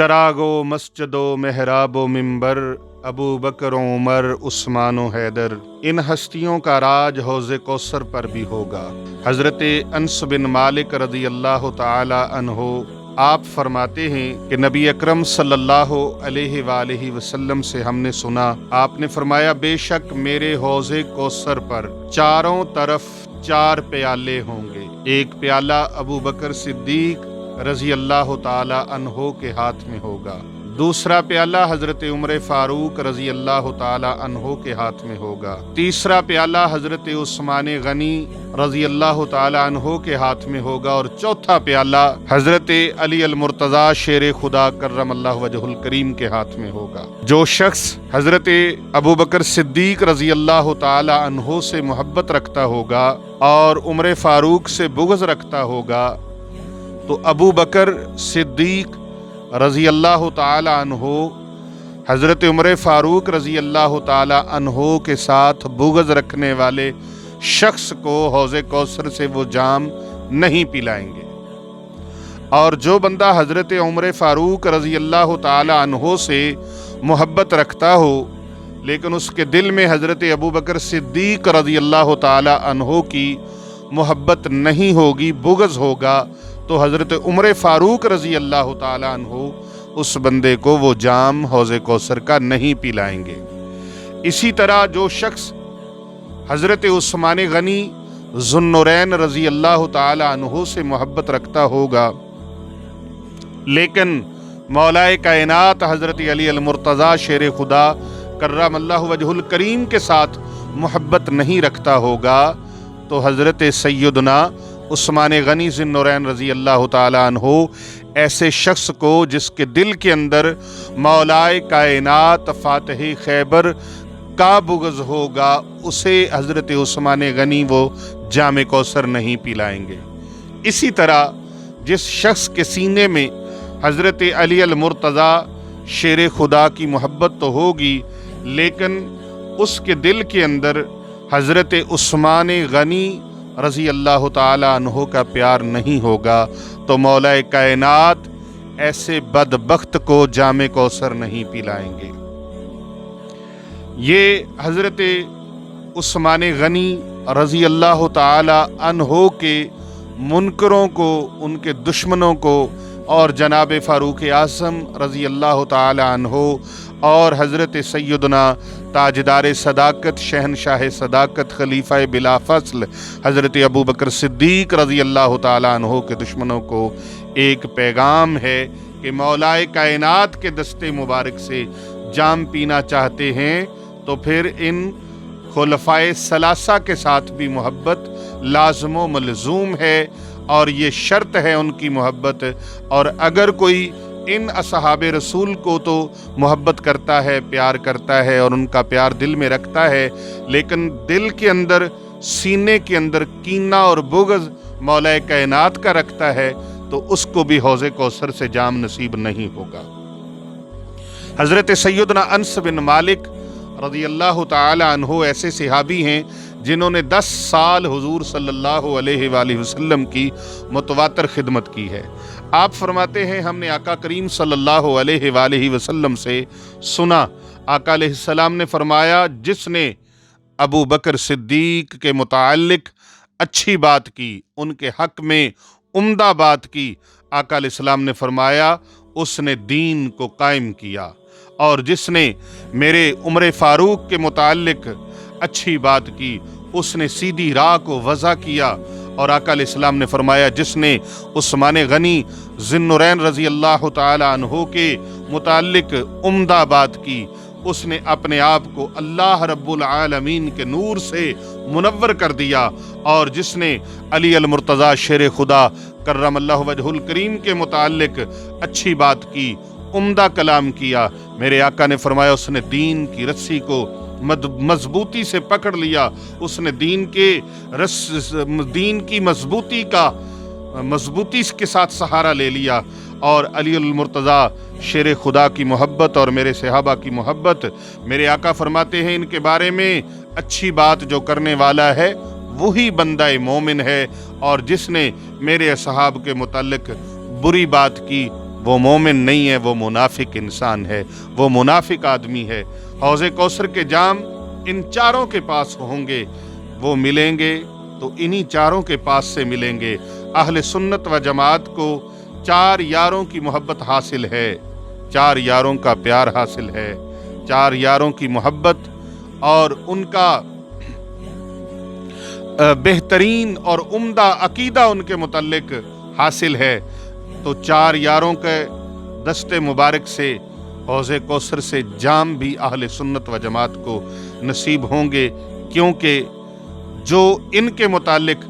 چراغ و مسجد و محراب و منبر، ابو بکر و عمر، عثمان و حیدر، ان ہستیوں کا راج حوض کوثر پر بھی ہوگا۔ حضرت انس بن مالک رضی اللہ تعالی عنہ آپ فرماتے ہیں کہ نبی اکرم صلی اللہ علیہ وآلہ وسلم سے ہم نے سنا، آپ نے فرمایا بے شک میرے حوض کوثر پر چاروں طرف 4 پیالے ہوں گے۔ ایک پیالہ ابو بکر صدیق رضی اللہ تعالی عنہ کے ہاتھ میں ہوگا، دوسرا پیالہ حضرت عمر فاروق رضی اللہ تعالی عنہ کے ہاتھ میں ہوگا، تیسرا پیالہ حضرت عثمان غنی رضی اللہ تعالی عنہ کے ہاتھ میں ہوگا، اور چوتھا پیالہ حضرت علی المرتضی شیر خدا کرم اللہ وجہ الکریم کے ہاتھ میں ہوگا۔ جو شخص حضرت ابو بکر صدیق رضی اللہ تعالی عنہ سے محبت رکھتا ہوگا اور عمر فاروق سے بغض رکھتا ہوگا تو ابو بکر صدیق رضی اللہ تعالی عنہ حضرت عمر فاروق رضی اللہ تعالی عنہ کے ساتھ بغض رکھنے والے شخص کو حوض کوثر سے وہ جام نہیں پلائیں گے، اور جو بندہ حضرت عمر فاروق رضی اللہ تعالی عنہ سے محبت رکھتا ہو لیکن اس کے دل میں حضرت ابو بکر صدیق رضی اللہ تعالی عنہ کی محبت نہیں ہوگی، بغض ہوگا، تو حضرت عمر فاروق رضی اللہ تعالی عنہ اس بندے کو وہ جام حوض کوثر کا نہیں پلائیں گے۔ اسی طرح جو شخص حضرت عثمان غنی ذو النورین رضی اللہ تعالی عنہ سے محبت رکھتا ہوگا لیکن مولائے کائنات حضرت علی المرتضی شیر خدا کرم اللہ وجہ الکریم کے ساتھ محبت نہیں رکھتا ہوگا تو حضرت سیدنا عثمان غنی ذو النورین رضی اللہ تعالی عنہ ایسے شخص کو جس کے دل کے اندر مولائے کائنات فاتح خیبر کا بغض ہوگا، اسے حضرت عثمان غنی وہ جام کوثر نہیں پلائیں گے۔ اسی طرح جس شخص کے سینے میں حضرت علی المرتضی شیر خدا کی محبت تو ہوگی لیکن اس کے دل کے اندر حضرت عثمان غنی رضی اللہ تعالی عنہ کا پیار نہیں ہوگا تو مولا کائنات ایسے بدبخت کو جام کوثر نہیں پلائیں گے۔ یہ حضرت عثمان غنی رضی اللہ تعالی عنہ کے منکروں کو، ان کے دشمنوں کو، اور جناب فاروق اعظم رضی اللہ تعالی عنہ اور حضرت سیدنا تاجدار صداقت شہنشاہ صداقت خلیفہ بلا فصل حضرت ابو بکر صدیق رضی اللہ تعالی عنہ کے دشمنوں کو ایک پیغام ہے کہ مولائے کائنات کے دستے مبارک سے جام پینا چاہتے ہیں تو پھر ان خلفائے ثلاثہ کے ساتھ بھی محبت لازم و ملزوم ہے، اور یہ شرط ہے ان کی محبت۔ اور اگر کوئی ان اصحاب رسول کو تو محبت کرتا ہے، پیار کرتا ہے، اور ان کا پیار دل میں رکھتا ہے، لیکن دل کے اندر، سینے کے اندر کینہ اور بغض مولا کائنات کا رکھتا ہے تو اس کو بھی حوض کوثر سے جام نصیب نہیں ہوگا۔ حضرت سیدنا انس بن مالک رضی اللہ تعالی عنہ ایسے صحابی ہیں جنہوں نے 10 سال حضور صلی اللہ علیہ وآلہ وسلم کی متواتر خدمت کی ہے۔ آپ فرماتے ہیں ہم نے آقا کریم صلی اللہ علیہ وآلہ وسلم سے سنا، آقا علیہ السلام نے فرمایا جس نے ابو بکر صدیق کے متعلق اچھی بات کی، ان کے حق میں عمدہ بات کی، آقا علیہ السلام نے فرمایا اس نے دین کو قائم کیا، اور جس نے میرے عمر فاروق کے متعلق اچھی بات کی اس نے سیدھی راہ کو وضع کیا، اور آقا علیہ السلام نے فرمایا جس نے عثمان غنی ذو النورین رضی اللہ تعالی عنہ کے متعلق عمدہ بات کی اس نے اپنے آپ کو اللہ رب العالمین کے نور سے منور کر دیا، اور جس نے علی المرتضی شیر خدا کرم اللہ وجہ الکریم کے متعلق اچھی بات کی، عمدہ کلام کیا، میرے آقا نے فرمایا اس نے دین کی رسی کو مضبوطی سے پکڑ لیا، اس نے دین کی مضبوطی کے ساتھ سہارا لے لیا، اور علی المرتضی شیر خدا کی محبت اور میرے صحابہ کی محبت، میرے آقا فرماتے ہیں ان کے بارے میں اچھی بات جو کرنے والا ہے وہی بندہ مومن ہے، اور جس نے میرے اصحاب کے متعلق بری بات کی وہ مومن نہیں ہے، وہ منافق انسان ہے، وہ منافق آدمی ہے۔ حوض کوثر کے جام ان چاروں کے پاس ہوں گے، وہ ملیں گے تو انہی چاروں کے پاس سے ملیں گے۔ اہل سنت و جماعت کو چار یاروں کی محبت حاصل ہے، چار یاروں کا پیار حاصل ہے، چار یاروں کی محبت اور ان کا بہترین اور عمدہ عقیدہ ان کے متعلق حاصل ہے۔ تو چار یاروں کے دستے مبارک سے حوض کوثر سے جام بھی اہل سنت و جماعت کو نصیب ہوں گے، کیونکہ جو ان کے متعلق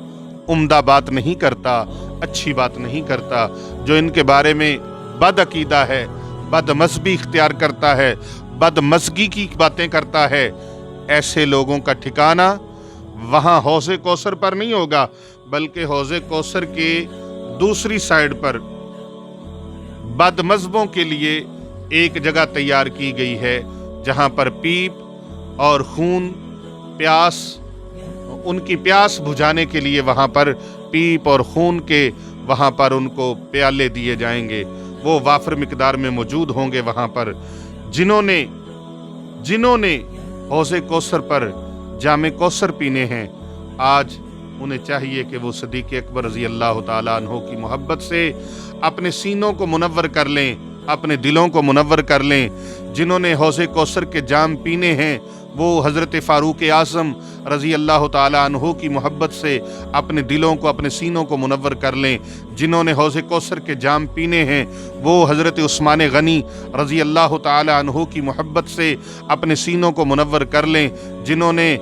عمدہ بات نہیں کرتا، اچھی بات نہیں کرتا، جو ان کے بارے میں بد عقیدہ ہے، بد مذہبی اختیار کرتا ہے، بد مذہبی کی باتیں کرتا ہے، ایسے لوگوں کا ٹھکانہ وہاں حوض کوثر پر نہیں ہوگا، بلکہ حوض کوثر کے دوسری سائیڈ پر بد مذہبوں کے لیے ایک جگہ تیار کی گئی ہے، جہاں پر پیپ اور خون پیاس، ان کی پیاس بجھانے کے لیے وہاں پر پیپ اور خون کے وہاں پر ان کو پیالے دیے جائیں گے۔ وہ وافر مقدار میں موجود ہوں گے وہاں پر۔ جنہوں نے حوض کوثر پر جام کوثر پینے ہیں، آج انہیں چاہیے کہ وہ صدیق اکبر رضی اللہ تعالیٰ عنہ کی محبت سے اپنے سینوں کو منور کر لیں، اپنے دلوں کو منور کر لیں۔ جنہوں نے حوض کوثر کے جام پینے ہیں، وہ حضرت فاروق اعظم رضی اللہ تعالیٰ عنہ کی محبت سے اپنے دلوں کو، اپنے سینوں کو منور کر لیں۔ جنہوں نے حوض کوثر کے جام پینے ہیں، وہ حضرت عثمان غنی رضی اللہ تعالیٰ عنہ کی محبت سے اپنے سینوں کو منور کر لیں۔ جنہوں نے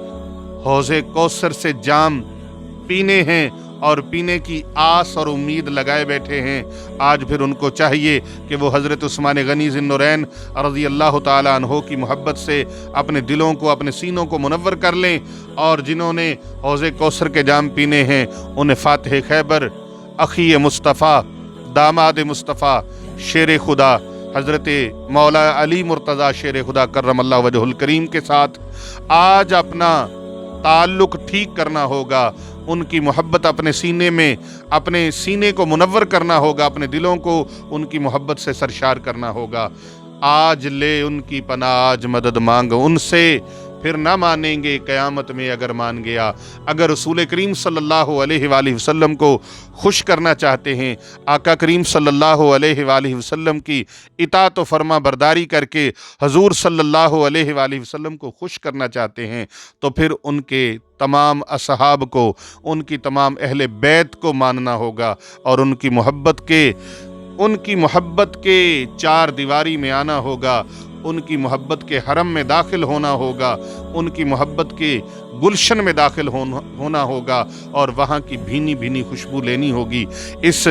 حوض کوثر سے جام پینے ہیں اور پینے کی آس اور امید لگائے بیٹھے ہیں، آج پھر ان کو چاہیے کہ وہ حضرت عثمان غنی ذی النورین رضی اللہ تعالیٰ عنہ کی محبت سے اپنے دلوں کو، اپنے سینوں کو منور کر لیں۔ اور جنہوں نے حوض کوثر کے جام پینے ہیں، انہیں فاتح خیبر، اخی مصطفیٰ، داماد مصطفیٰ، شیر خدا حضرت مولا علی مرتضیٰ شیر خدا کرم اللہ وجہ الکریم کے ساتھ آج اپنا تعلق ٹھیک کرنا ہوگا۔ ان کی محبت اپنے سینے میں، اپنے سینے کو منور کرنا ہوگا، اپنے دلوں کو ان کی محبت سے سرشار کرنا ہوگا۔ آج لے ان کی پناہ، آج مدد مانگ ان سے، پھر نہ مانیں گے قیامت میں اگر مان گیا۔ اگر رسول کریم صلی اللہ علیہ وآلہ وسلم کو خوش کرنا چاہتے ہیں، آقا کریم صلی اللہ علیہ وآلہ وسلم کی اطاعت و فرما برداری کر کے حضور صلی اللہ علیہ وآلہ وسلم کو خوش کرنا چاہتے ہیں، تو پھر ان کے تمام اصحاب کو، ان کی تمام اہل بیت کو ماننا ہوگا، اور ان کی محبت کے چار دیواری میں آنا ہوگا، ان کی محبت کے حرم میں داخل ہونا ہوگا، ان کی محبت کے گلشن میں داخل ہونا ہوگا، اور وہاں کی بھینی بھینی خوشبو لینی ہوگی۔ اس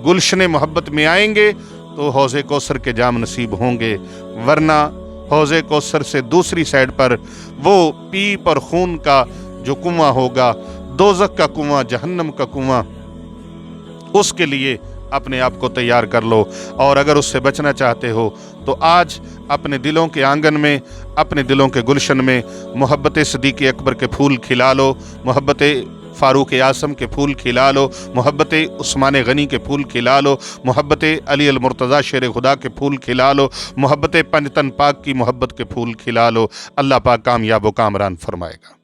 گلشن محبت میں آئیں گے تو حوض کوثر کے جام نصیب ہوں گے، ورنہ حوض کوثر سے دوسری سائیڈ پر وہ پیپ اور خون کا جو کنواں ہوگا، دوزخ کا کنواں، جہنم کا کنواں، اس کے لیے اپنے آپ کو تیار کر لو۔ اور اگر اس سے بچنا چاہتے ہو تو آج اپنے دلوں کے آنگن میں، اپنے دلوں کے گلشن میں محبت صدیق اکبر کے پھول کھلا لو، محبت فاروق اعظم کے پھول کھلا لو، محبت عثمان غنی کے پھول کھلا لو، محبت علی المرتضیٰ شیر خدا کے پھول کھلا لو، محبت پنجتن پاک کی محبت کے پھول کھلا لو۔ اللہ پاک کامیاب و کامران فرمائے گا۔